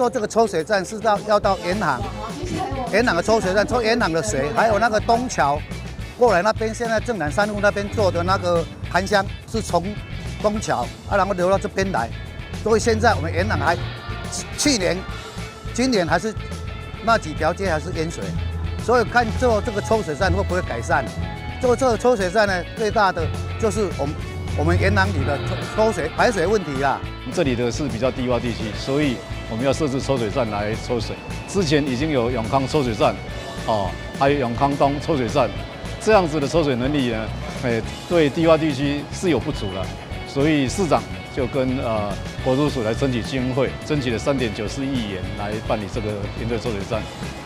做这个抽水站是要到沿航的抽水站，抽沿航的水，还有那个东桥过来那边，现在正南山路那边做的那个盘箱是从东桥然后流到这边来，所以现在我们沿航还今年还是那几条街还是淹水，所以看做这个抽水站会不会改善。做这个抽水站呢，最大的就是我们沿航里的排水问题啦。这里的是比较低洼地区，所以我们要设置抽水站来抽水。之前已经有永康抽水站，还有永康东抽水站，这样子的抽水能力呢，对低洼地区是有不足了。所以市长就跟国土署来争取经费，争取了3.94亿元来办理这个营队抽水站。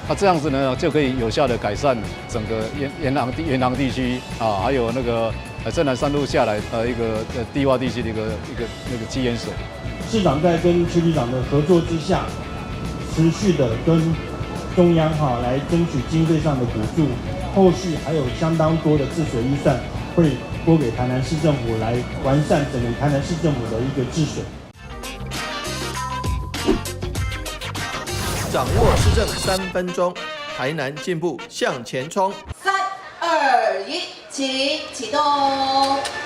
那这样子呢，就可以有效的改善整个沿航地区还有那个正南山路下来一个低洼地区的一个积淹水。市长在跟区局长的合作之下，持续的跟中央来争取经费上的补助，后续还有相当多的治水预算会拨给台南市政府来完善整个台南市政府的一个治水。掌握市政3分钟，台南进步向前冲。3、2、1，请启动！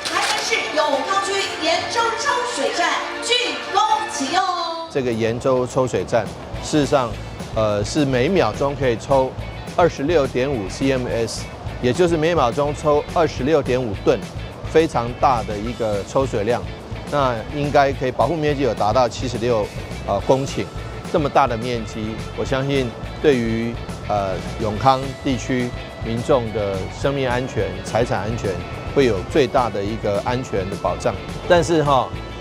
台南市永康区延州抽水站竣工启用。这个延州抽水站，事实上，是每秒钟可以抽26.5 CMS， 也就是每秒钟抽26.5吨，非常大的一个抽水量。那应该可以保护面积有达到76公顷。这么大的面积，我相信对于永康地区民众的生命安全、财产安全会有最大的一个安全的保障。但是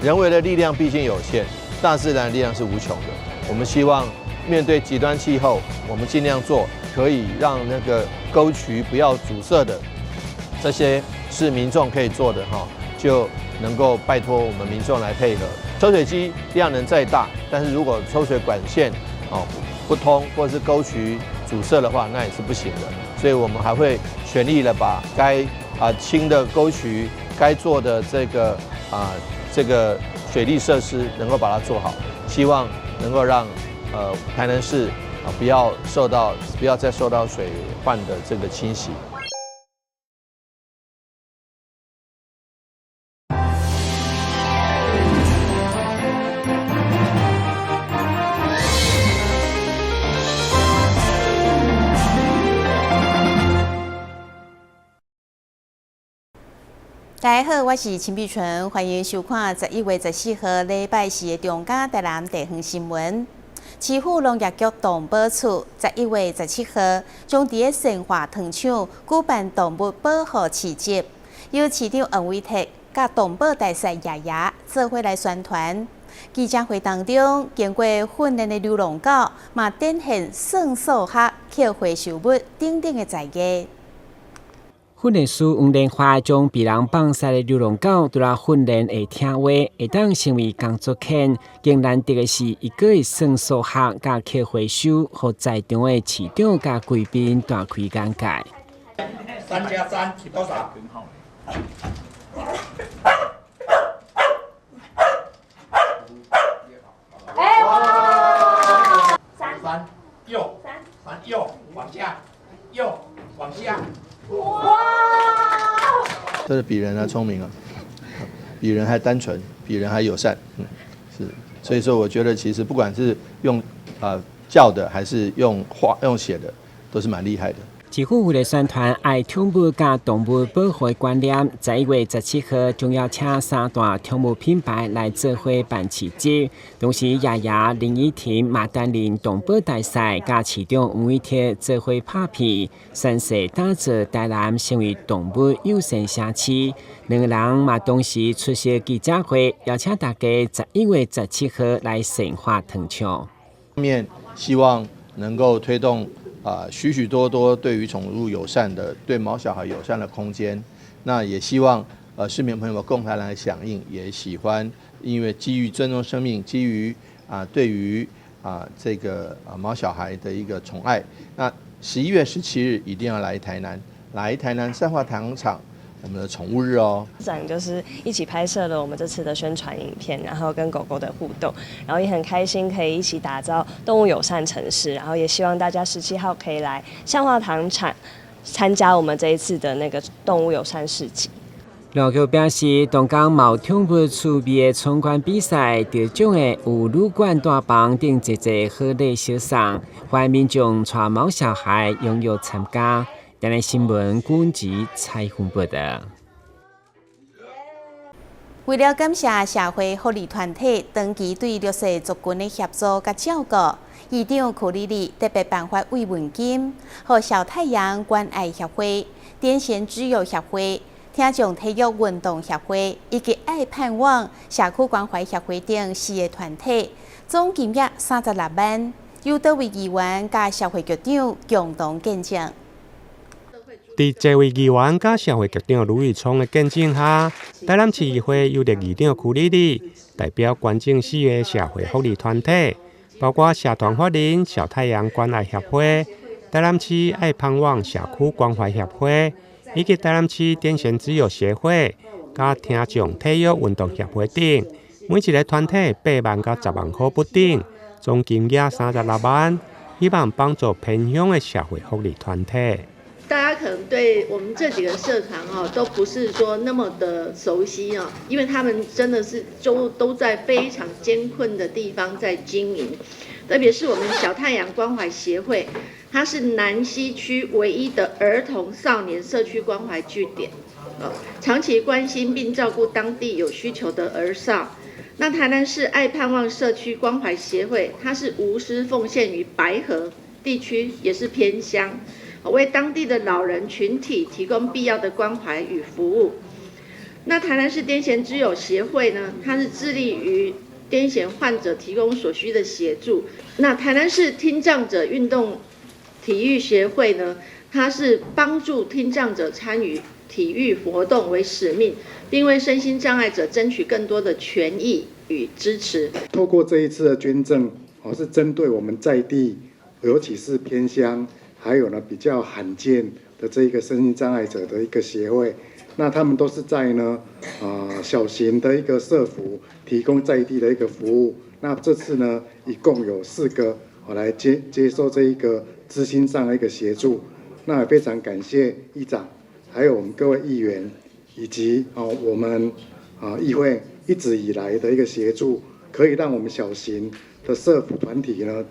人为的力量毕竟有限，大自然的力量是无穷的。我们希望面对极端气候，我们尽量做可以让那个沟渠不要阻塞的，这些是民众可以做的就能够拜托我们民众来配合。抽水机量能再大，但是如果抽水管线不通，或是沟渠阻塞的话，那也是不行的。所以我们还会全力的把该清的沟渠、该做的这个水利设施能够把它做好，希望能够让台南市不要再受到水患的这个侵袭。大家好，我是陈碧纯，欢迎收看11月14号礼拜四的中嘉台南地方新闻。市府农业局动保处11月17号将伫生化糖厂举办动物保护市集，由市长黄伟哲甲动保大使爷爷做伙来宣传。记者会当中，经过训练的流浪狗嘛展现算数学、捡回收物等等的才艺。训练师黄连华将被人放杀的流浪狗拄来训练会听话，会当成为工作犬。更难得的是，伊个会算数学、甲捡回收，互在场的市长甲贵宾大开眼界。3+3是多少？3右，3右往下，右往下。哇！这是比人还聪明比人还单纯，比人还友善，是。所以说，我觉得其实不管是用叫的，还是用写的，都是蛮厉害的。市府为了宣传爱宠物甲动物保护的观念，11月17号将要请3大宠物品牌来做伙办市集。同时，爷爷林依婷、马丹林动保大赛甲市长黄伟哲做伙拍片，宣誓打造台南成为动物友善城市。两人嘛同时出席记者会，邀请大家11月17号来生化糖厂。面希望能够推动。许许多多对于宠物友善的、对毛小孩友善的空间，那也希望市民朋友们共同来响应，也喜欢，因为基于尊重生命，基于对于这个毛小孩的一个宠爱，那11月17日一定要来台南，来台南善化糖厂我们的宠物日哦。展就是一起拍摄了我们这次的宣传影片，然后跟狗狗的互动，然后也很开心可以一起打造动物友善城市，然后也希望大家17号可以来象化糖厂参加我们这一次的那个动物友善市集。陆局表示，东港毛宠物趣味的闯关比赛得奖的有旅馆大房等一个好礼小赏，欢迎民众带毛小孩踊跃参加。今日新闻管制采访报道。为了感谢社会福利团体长期对弱势族群的协助和照顾，议长库里里特别颁发慰问金，和小太阳关爱协会、癫痫之友协会、听众体育运动协会以及爱盼望社区关怀协会等4个团体，总金额36万，由多位议员和社会局长共同见证。伫这位议员甲社会局长卢宇聪的见证下，台南市议会有立议长区里里代表关政4个社会福利团体，包括社团法人小太阳关爱协会、台南市爱盼望社区关怀协会，以及台南市癫痫之友协会、甲听众体育运动协会等，每一个团体8万到10万块不等，总金额36万，希望帮助偏乡的社会福利团体。大家可能对我们这几个社团都不是说那么的熟悉因为他们真的是都在非常艰困的地方在经营，特别是我们小太阳关怀协会，它是南西区唯一的儿童少年社区关怀据点，长期关心并照顾当地有需求的儿少。那台南市爱盼望社区关怀协会，它是无私奉献于白河地区，也是偏乡，为当地的老人群体提供必要的关怀与服务。那台南市癫痫之友协会呢，它是致力于癫痫患者提供所需的协助。那台南市听障者运动体育协会呢，它是帮助听障者参与体育活动为使命，并为身心障碍者争取更多的权益与支持。透过这一次的捐赠，是针对我们在地，尤其是偏乡，还有呢比较罕见的这一个身心障碍者的一个协会。那他们都是在呢小型的一个社福提供在地的一个服务。那这次呢一共有4个来接受这一个资金上的一个协助。那也非常感谢议长，还有我们各位议员，以及我们议会一直以来的一个协助，可以让我们小型的社福团体呢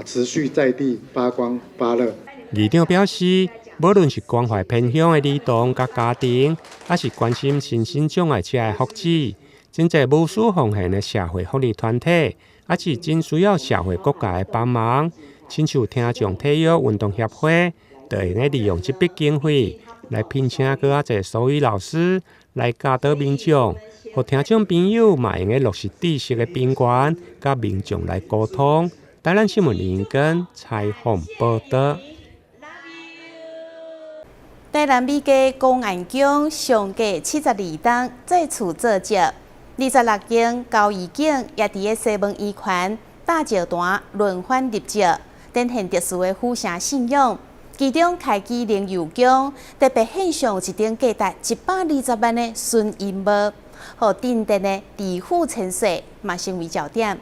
持续在地发光发热。议长表示，无论是关怀偏乡的儿童甲家庭，还是关心身心障碍者的福祉，真侪无私奉献的社会福利团体，还是真需要社会各界的帮忙。亲像听众体育运动协会，就会用利用这笔经费来聘请更较侪手语老师来教导民众，和听众朋友嘛用落实知识的边缘，甲民众来沟通。台南新闻林根采访报道。台南美家公安局上架72档再次作证，26间交易警也伫个西门医院大石段轮番入证，展现特殊的虎城信仰。其中开机灵油奖特别献上一顶价值120万的纯银帽，和镇定的地虎千岁嘛成为焦点。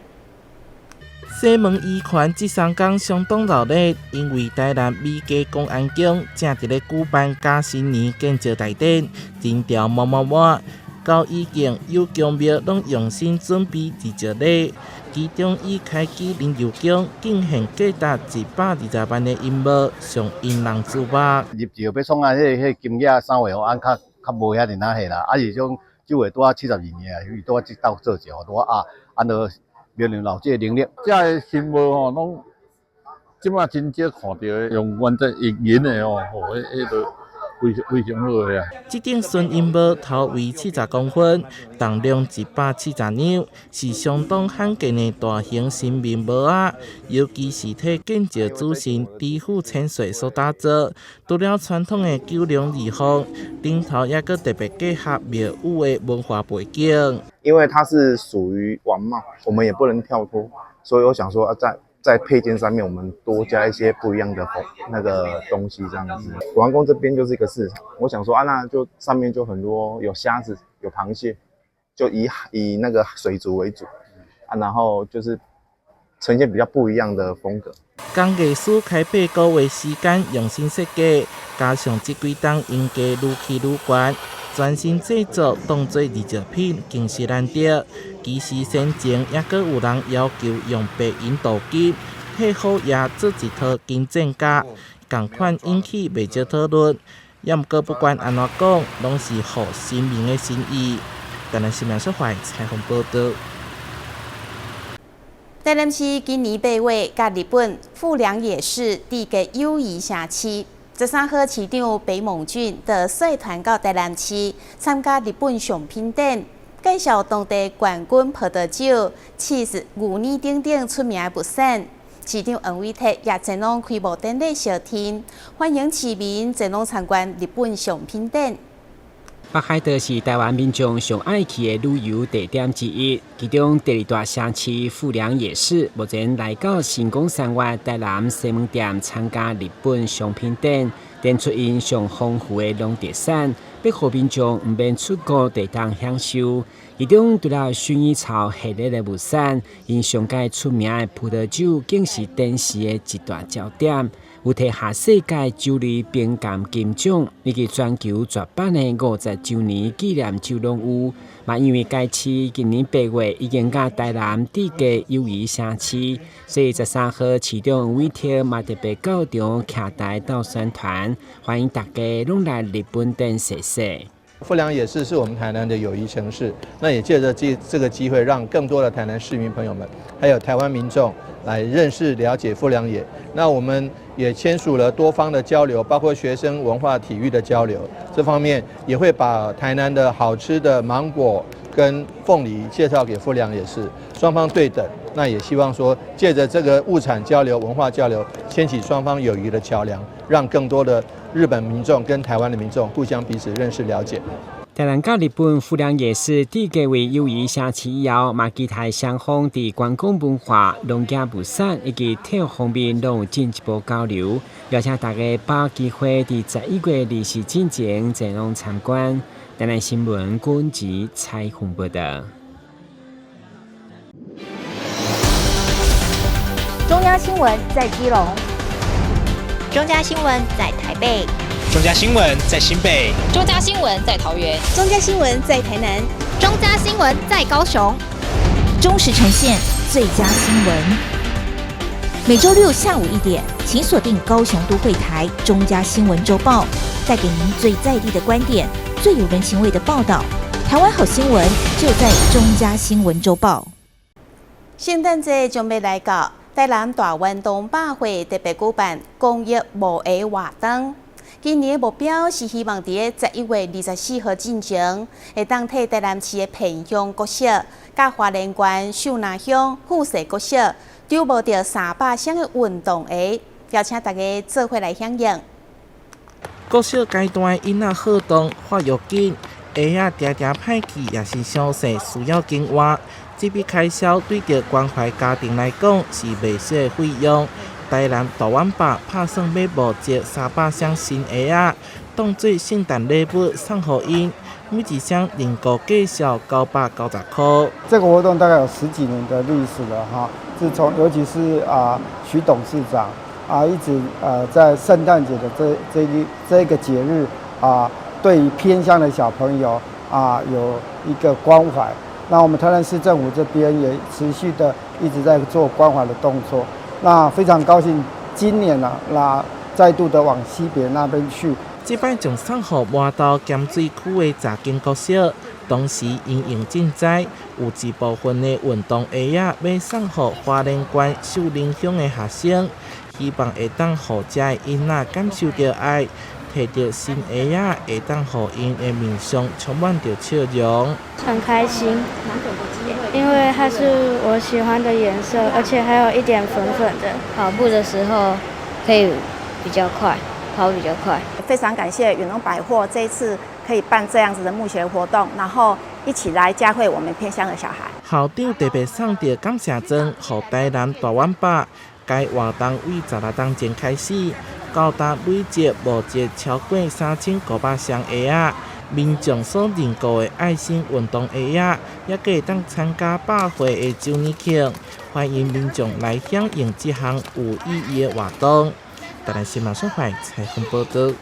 西门医院这3天相当热闹，因为台南美家公安局正伫咧举办甲新年建造大典，人潮满满满。交易警有公庙拢用心准备入证礼，其中以开机灵油奖敬献价值120万的银帽，上引人注目。入证要创啊，迄金额3月按较无遐尼哪许啦，是种9月拄啊72年啊，伊拄啊即斗做证，拄啊安着庙里老这能力，这个新帽拢即马真少看到的，用原则银的迄个。非常好呀！这顶纯银帽头围70公分，重量170两，是相当罕见的大型新面帽啊！尤其是替建造主神地虎千岁所打造，除了传统的九龙二凤，顶头也个特别结合庙宇的文化背景。因为它是属于王庙，我们也不能跳脱，所以我想说在在配件上面，我们多加一些不一样的那个东西，这样子。古玩宫这边就是一个市场，我想说啊，那就上面就很多有虾子、有螃蟹，就以那个水族为主啊，然后就是呈现比较不一样的风格。工艺师开8个月时间用心设计，加上这几档应价愈起愈悬，全新制作当做艺术品，更是难得。其实先前也阁有人要求用白银镀金，配好也做一套金正甲，同款引起袂少讨论。也毋过不管安怎讲，拢是互新民的心意。台南新闻社会采访报道。台南市今年8月，甲日本富良野市缔结友谊城市。13号，市长裴孟俊就率团到台南市参加日本商品展，介绍当地冠军葡萄酒、cheese、牛奶等等出名的物产。市长黄伟哲也前往开幕典礼相听，欢迎市民前往参观日本商品展。北海道是台湾民众上爱去的旅游地点之一，其中第2大城市富良野市目前来到成功3月台南西门店参加日本商品展，展出因上丰富的农特产，要互民众唔免出国地当享受。其中除了薰衣草系列的物产，因上界出名的葡萄酒更是展示的一大焦点。有摕下世界酒类评鉴金奖，以及全球绝版的50周年纪念酒拢有。嘛，因为该市今年8月已经甲台南缔结友谊城市，所以13号市长黄伟哲嘛特别到场徛台到宣传，欢迎大家拢来日本展踅踅。富良野市是我们台南的友谊城市，那也借着这个机会，让更多的台南市民朋友们，还有台湾民众来认识、了解富良野。那我们也签署了多方的交流，包括学生文化、体育的交流。这方面也会把台南的好吃的芒果跟凤梨介绍给富良野市，双方对等。那也希望说，借着这个物产交流、文化交流，牵起双方友谊的桥梁，让更多的日本民众跟台湾的民众互相彼此认识了解。台南甲日本富良野市缔结为友谊城市以后，嘛期待双方伫观光文化、农业物产以及体育方面拢有进一步交流。邀请大家把握机会伫11月20日之前前往参观。台南新闻管制采访报道。中央新闻在基隆，中嘉新闻在台北，中嘉新闻在新北，中嘉新闻在桃园，中嘉新闻在台南，中嘉新闻在高雄，忠实呈现最佳新闻。每周六下午1点，请锁定高雄都会台中嘉新闻周报，带给您最在地的观点，最有人情味的报道。台湾好新闻就在中嘉新闻周报。圣诞节将要来到，台南大运动百货特别举办公益无涯活动。今年的目标是希望伫11月24号进行，会当替台南市的偏乡国小、甲花莲县秀南乡富士国小筹募到300箱的运动鞋，邀请大家做伙来响应。国小阶段囡仔好动发育紧，鞋仔常常歹去，也是小细需要更换。这笔开销对着关怀家庭来讲是袂少的费用。台南大碗爸打算要募集300箱新鞋仔，当做圣诞礼物送给因，每一箱认购价销990块。这个活动大概有10几年的历史了哈，自从尤其是徐董事长一直在圣诞节的这个节日对于偏乡的小朋友有一个关怀。那我们台南市政府这边也持续的一直在做关怀的动作。那非常高兴，今年再度的往西北那边去。这摆将送予麻豆咸水区的查经国小，同时因应赈灾，有一部分的运动鞋仔要送予花莲县秀林乡的学生，希望会当予这的囡仔感受到爱，摕到新鞋仔会当予因的面上充满着笑容。很开心，因为它是我喜欢的颜色，而且还有一点粉粉的。跑步的时候可以比较快，跑比较快。非常感谢远隆百货这一次可以办这样子的募鞋活动，然后一起来教会我们偏乡的小孩。校长特别送到感谢状，予台南大碗巴。该活动为16当前开始，高达累积募集超过3500双鞋仔。民众所认购的爱心运动鞋仔，也可当参加百岁的周年庆。欢迎民众来响应这项有意义的活动。台南新闻所台采访报道。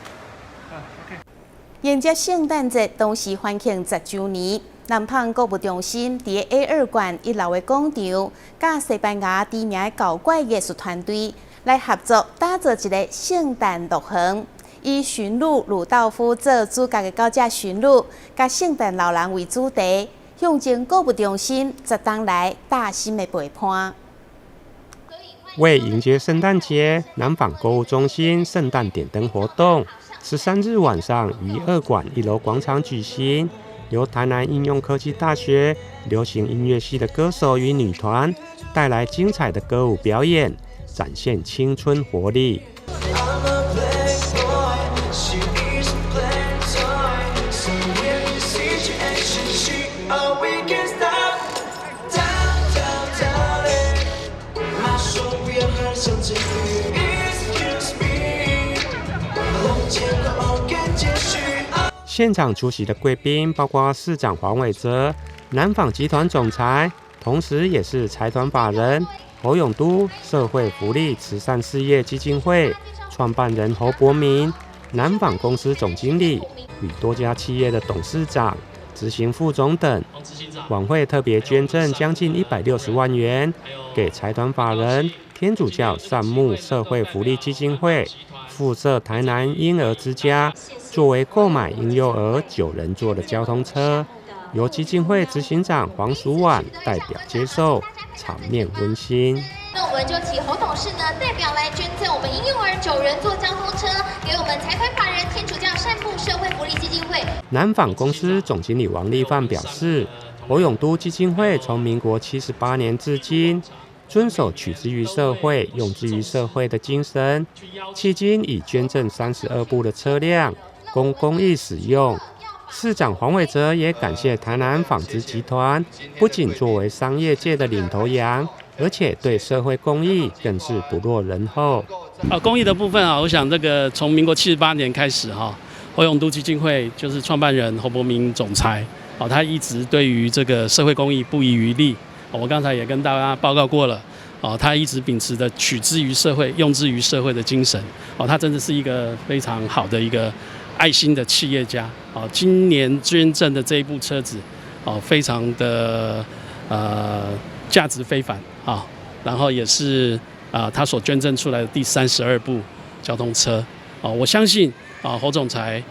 迎接圣诞节，同时欢庆10周年。南方购物中心伫 A2 馆1楼的广场，甲西班牙知名的搞怪艺术团队来合作，打造一个圣诞乐园。以驯鹿鲁道夫做主角的高价驯鹿，甲圣诞老人为主题，象征购物中心10当来大新的陪伴。为迎接圣诞节，南纺购物中心圣诞点灯活动13日晚上于2馆1楼广场举行。由台南应用科技大学流行音乐系的歌手与女团带来精彩的歌舞表演，展现青春活力。现场出席的贵宾包括市长黄伟哲、南纺集团总裁，同时也是财团法人侯永都社会福利慈善事业基金会创办人侯伯明、南纺公司总经理与多家企业的董事长、执行副总等。晚会特别捐赠将近160万元给财团法人天主教善牧社会福利基金会附设台南婴儿之家，作为购买婴幼儿9人座的交通车，由基金会执行长黄淑婉代表接受，场面温馨。那我们就请侯董事呢代表来捐赠我们婴幼儿9人座交通车给我们财团法人天主教善牧社会福利基金会。南纺公司总经理王立范表示，侯永都基金会从民国78年至今，遵守取之于社会、用之于社会的精神，迄今已捐赠32部的车辆供公益使用。市长黄伟哲也感谢台南纺织集团，不仅作为商业界的领头羊，而且对社会公益更是不落人后。公益的部分我想这个从民国78年开始侯永都基金会就是创办人侯伯明总裁他一直对于这个社会公益不遗余力。我刚才也跟大家报告过了，他一直秉持的取之于社会、用之于社会的精神，他真的是一个非常好的一个爱心的企业家。今年捐赠的这一部车子，非常的价值非凡然后也是他所捐赠出来的第32部交通车。我相信侯总裁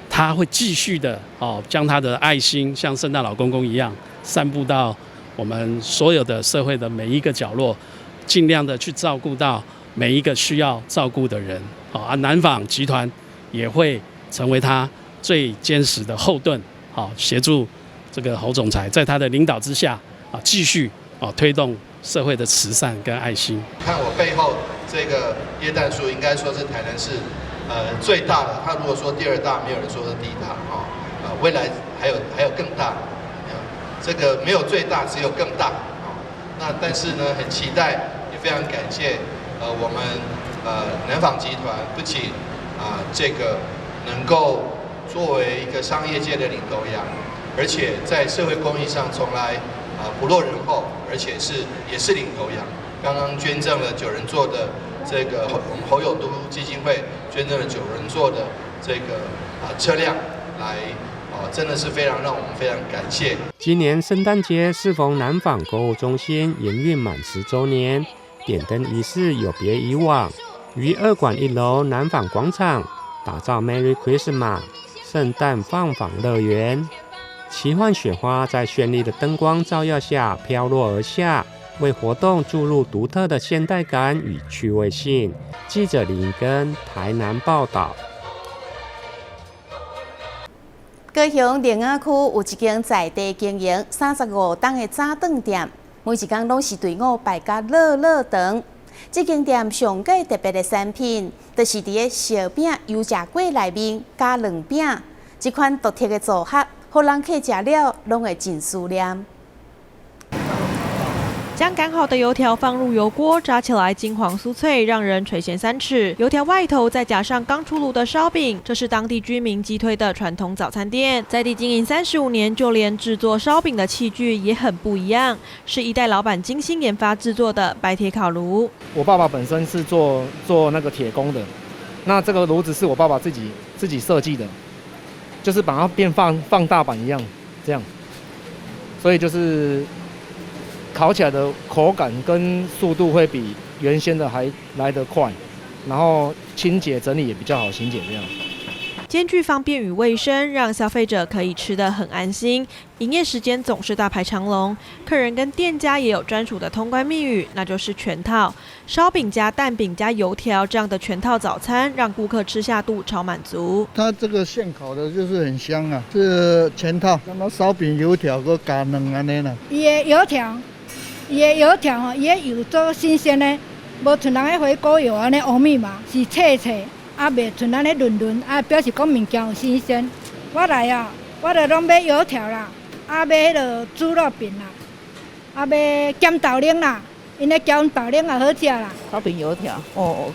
他会继续的将他的爱心像圣诞老公公一样散布到我们所有的社会的每一个角落，尽量的去照顾到每一个需要照顾的人。南纺集团也会成为他最坚实的后盾，协助这个侯总裁在他的领导之下继续推动社会的慈善跟爱心。看我背后这个椰蛋树，应该说是台南市最大的。他如果说第2大，没有人说是第1大未来还有更大。这个没有最大，只有更大。那但是呢，很期待，也非常感谢我们南纺集团，不仅这个能够作为一个商业界的领头羊，而且在社会公益上从来不落人后，而且也是领头羊。刚刚捐赠了9人座的这个我们侯永都基金会捐赠了9人座的这个车辆来。真的是让我们非常感谢。今年圣诞节适逢南纺购物中心营运满10周年，点灯仪式有别以往，于2馆1楼南纺广场打造 Merry Christmas 圣诞放仿乐园。奇幻雪花在绚丽的灯光照耀下飘落而下，为活动注入独特的现代感与趣味性。记者林怡根台南报道。高雄莲雅区有一间在地经营35档的早顿店，每一天拢是队伍排甲热长。这间店上个特别的产品，就是伫个烧饼油炸粿内面加卵饼，这款独特的组合，互人客食了拢会真思念。将擀好的油条放入油锅，炸起来金黄酥脆，让人垂涎三尺。油条外头再加上刚出炉的烧饼，这是当地居民激推的传统早餐店。在地经营35年，就连制作烧饼的器具也很不一样，是一代老板精心研发制作的白铁烤炉。我爸爸本身是做那个铁工的，那这个炉子是我爸爸自己设计的，就是把它变放大版一样，这样，所以就是。烤起来的口感跟速度会比原先的还来得快，然后清洁整理也比较好清洁这样。兼具方便与卫生，让消费者可以吃得很安心。营业时间总是大排长龙，客人跟店家也有专属的通关密语，那就是全套烧饼加蛋饼加油条这样的全套早餐，让顾客吃下肚超满足。它这个现烤的就是很香啊，是全套，什么烧饼、油条个加蛋安尼啦。伊的油条吼，伊的油做新鲜的，无像人个火锅油安尼乌米嘛，是脆脆。啊，袂像咱咧润润，啊，表示讲物件有新鲜。我来啊，我就拢买油条啦，啊，买迄个猪肉饼啦，啊，买咸豆奶啦，因咧咸豆奶也好吃啦。烧饼油条，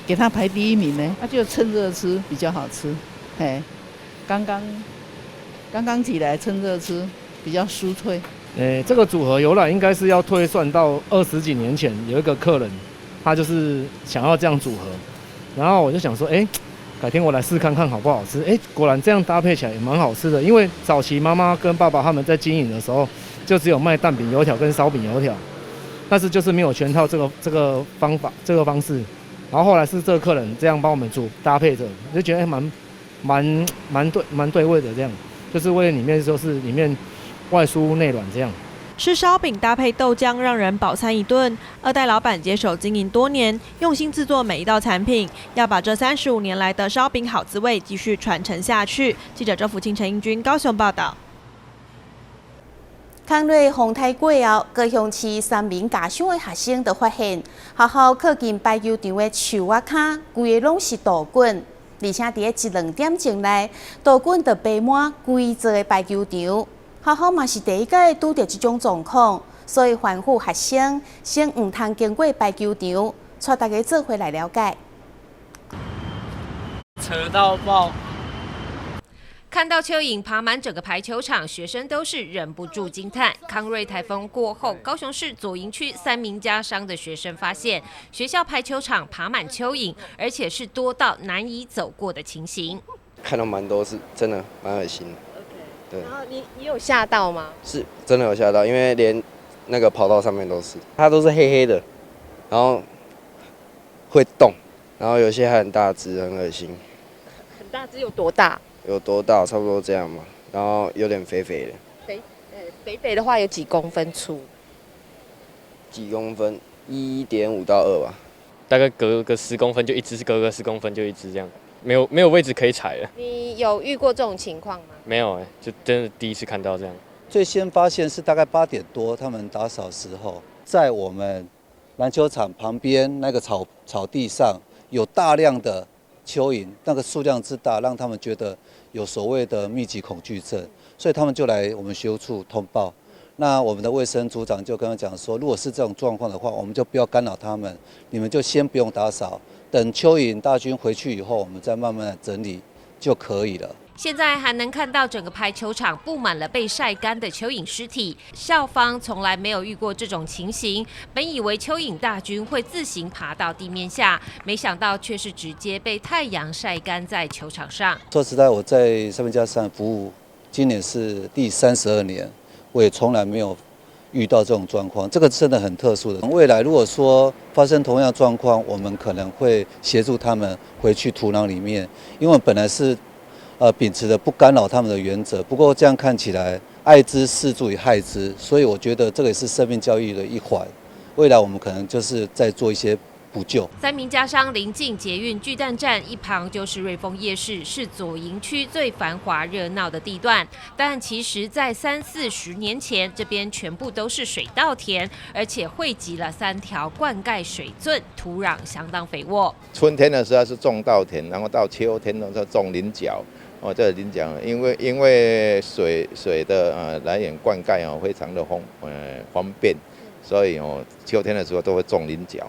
给它排第一名呢，那就趁热吃比较好吃。嘿，刚刚起来趁热吃比较酥脆。这个组合由来应该是要推算到20几年前，有一个客人，他就是想要这样组合，然后我就想说，改天我来试看看好不好吃。果然这样搭配起来也蛮好吃的。因为早期妈妈跟爸爸他们在经营的时候，就只有卖蛋饼油条跟烧饼油条，但是就是没有全套这个方法这个方式。然后后来是这个客人这样帮我们煮搭配着，就觉得蛮对味的这样，就是为了里面就是里面外酥内软这样。吃烧饼搭配豆浆，让人饱餐一顿。2代老板接手经营多年，用心制作每一道产品，要把这35年来的烧饼好滋味继续传承下去。记者周福清、陈英君高雄报道。康瑞风台过后，高雄市3名家乡的学生就发现，学校靠近排球场的树仔骹，规个拢是稻滚，而且伫1-2点钟内，稻滚就爬满规座的排球场。学校嘛是第一届拄到这种状况，所以吩咐学生先唔通经过排球场，带大家做回来了解。扯到爆！看到蚯蚓爬满整个排球场，学生都是忍不住惊叹。康瑞台风过后，高雄市左营区3名家商的学生发现，学校排球场爬满蚯蚓，而且是多到难以走过的情形。看到蛮多，是真的蛮恶心的。对，然后你有吓到吗？是真的有吓到，因为连那个跑道上面都是，它都是黑黑的，然后会动，然后有些还很大只，很恶心。很大只有多大？有多大？差不多这样嘛，然后有点肥肥的。肥的话有几公分粗？几公分？1.5到2吧。大概隔个10公分就一只，隔个10公分就一只这样，没有位置可以踩了。你有遇过这种情况吗？没有就真的第一次看到这样。最先发现是大概8点多，他们打扫时候，在我们篮球场旁边那个草地上有大量的蚯蚓，那个数量之大，让他们觉得有所谓的密集恐惧症，所以他们就来我们学务处通报。那我们的卫生组长就跟他讲说，如果是这种状况的话，我们就不要干扰他们，你们就先不用打扫，等蚯蚓大军回去以后，我们再慢慢的整理就可以了。现在还能看到整个排球场布满了被晒干的蚯蚓尸体，校方从来没有遇过这种情形。本以为蚯蚓大军会自行爬到地面下，没想到却是直接被太阳晒干在球场上。说实在，我在3名家商服务，今年是第32年，我也从来没有遇到这种状况，这个真的很特殊的。未来如果说发生同样状况，我们可能会协助他们回去土壤里面，因为我们本来是秉持着不干扰他们的原则。不过这样看起来，爱之适度于害之，所以我觉得这个也是生命教育的一环。未来我们可能就是在做一些补救。3名家商临近捷运巨蛋站，一旁就是瑞丰夜市，是左营区最繁华热闹的地段。但其实，在30-40年前，这边全部都是水稻田，而且汇集了3条灌溉水圳，土壤相当肥沃。春天的时候是种稻田，然后到秋天的时候种菱角，这领奖了，因为水的来源灌溉非常的方便，所以秋天的时候都会种菱角，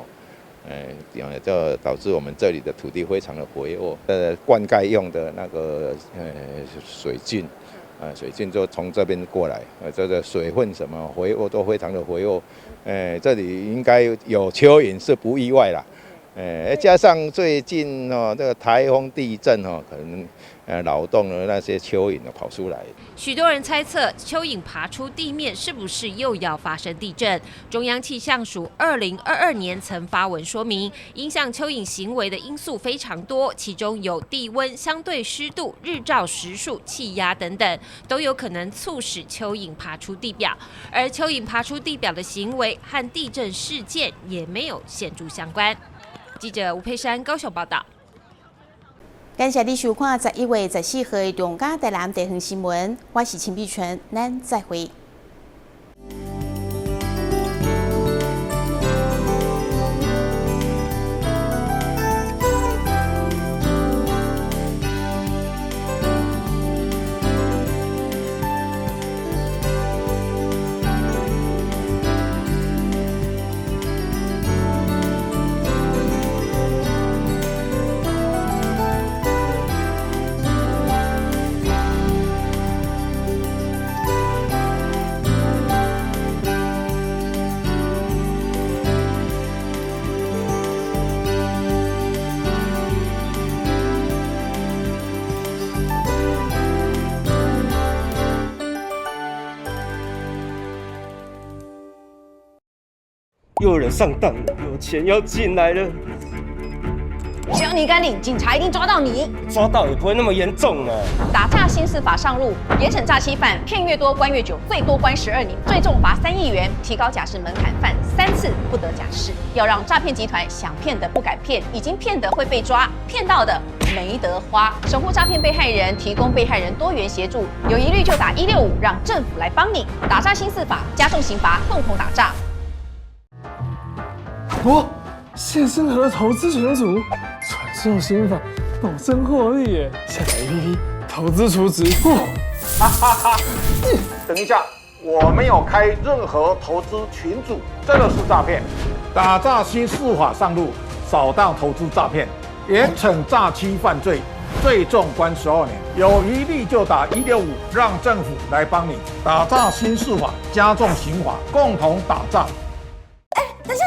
就导致我们这里的土地非常的肥沃。灌溉用的那个水菌。水菌就从这边过来，这个水分什么肥沃都非常的肥沃，这里应该有蚯蚓是不意外啦，加上最近这个台风地震可能扰动了那些蚯蚓跑出来。许多人猜测蚯蚓爬出地面是不是又要发生地震？中央气象署2022年曾发文说明，影响蚯蚓行为的因素非常多，其中有地温、相对湿度、日照时数、气压等等，都有可能促使蚯蚓爬出地表。而蚯蚓爬出地表的行为和地震事件也没有显著相关。记者吴佩珊高雄报道。感谢你收看11月14号的中嘉台南地方新闻，我是秦碧纯，咱再会。又有人上当了，有钱要进来了。只要你敢领，警察一定抓到你。抓到也不会那么严重啊。打诈新司法上路，严惩诈欺犯，骗越多关越久，最多关12年，最重罚3亿元，提高假释门槛，犯3次不得假释。要让诈骗集团想骗的不敢骗，已经骗的会被抓，骗到的没得花。守护诈骗被害人，提供被害人多元协助，有疑虑就打165，让政府来帮你。打诈新司法，加重刑罚，共同打诈。现身和投资群组，传授心法，保证获利耶！下载 APP， 投资储值。等一下，我没有开任何投资群组，这个是诈骗。打诈新司法上路，扫荡投资诈骗，严惩诈欺犯罪，最重关12年。有疑虑就打165，让政府来帮你。打诈新司法，加重刑罚，共同打诈。等一下。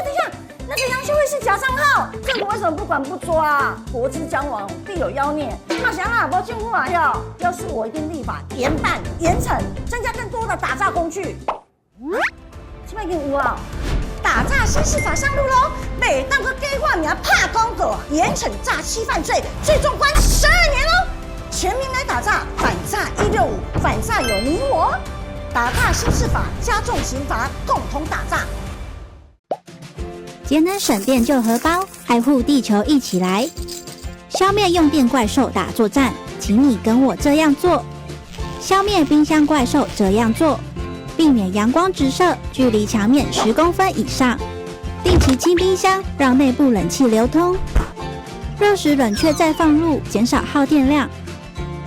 那个杨秀慧是假账号，政府为什么不管不抓啊？国之将亡，必有妖孽。那想啊，我政府啊要是我一定立法严办严惩，增加更多的打诈工具。是不是有啊？打诈新司法上路喽！每当个给我名怕公狗，严惩诈欺犯罪，最重关12年喽！全民来打诈，反诈165，反诈有你我。打诈新司法，加重刑罚，共同打诈。节能省电救荷包，爱护地球一起来，消灭用电怪兽大作战，请你跟我这样做。消灭冰箱怪兽这样做，避免阳光直射，距离墙面10公分以上。定期清冰箱，让内部冷气流通。热时冷却再放入，减少耗电量。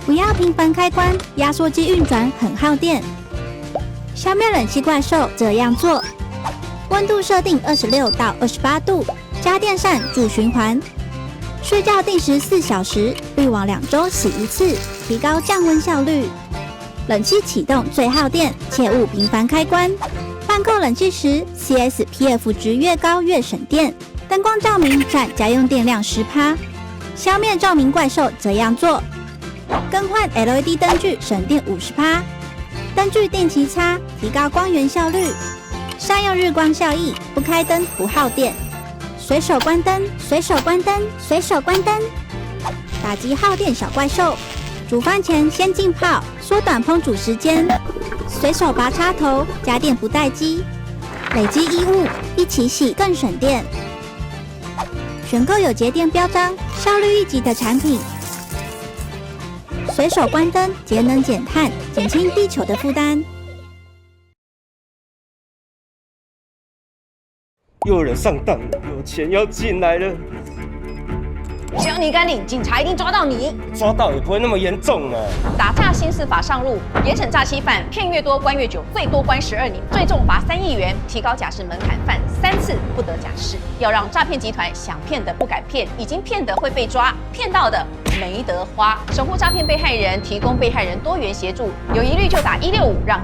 不要频繁开关，压缩机运转很耗电。消灭冷气怪兽这样做。温度设定26到28度，家电扇助循环。睡觉定时4小时，滤网2周洗1次，提高降温效率。冷气启动最耗电，切勿频繁开关。换购冷气时 ，CSPF 值越高越省电。灯光照明占家用电量10%。消灭照明怪兽这样做：更换 LED 灯具省电50%。灯具定期擦，提高光源效率。善用日光效益，不开灯不耗电。随手关灯，随手关灯，随手关灯，打击耗电小怪兽。煮饭前先浸泡，缩短烹煮时间。随手拔插头，家电不待机。累积衣物一起洗更省电。选购有节电标章、效率1级的产品。随手关灯，节能减碳，减轻地球的负担。又有人上当了，有钱要进来了。只要你敢领，警察一定抓到你。抓到也不会那么严重呢。打诈新司法上路，严惩诈欺犯，骗越多关越久，最多关12年，最重罚3亿元，提高假释门槛，犯3次不得假释。要让诈骗集团想骗的不敢骗，已经骗的会被抓，骗到的没得花。守护诈骗被害人，提供被害人多元协助，有疑虑就打165，让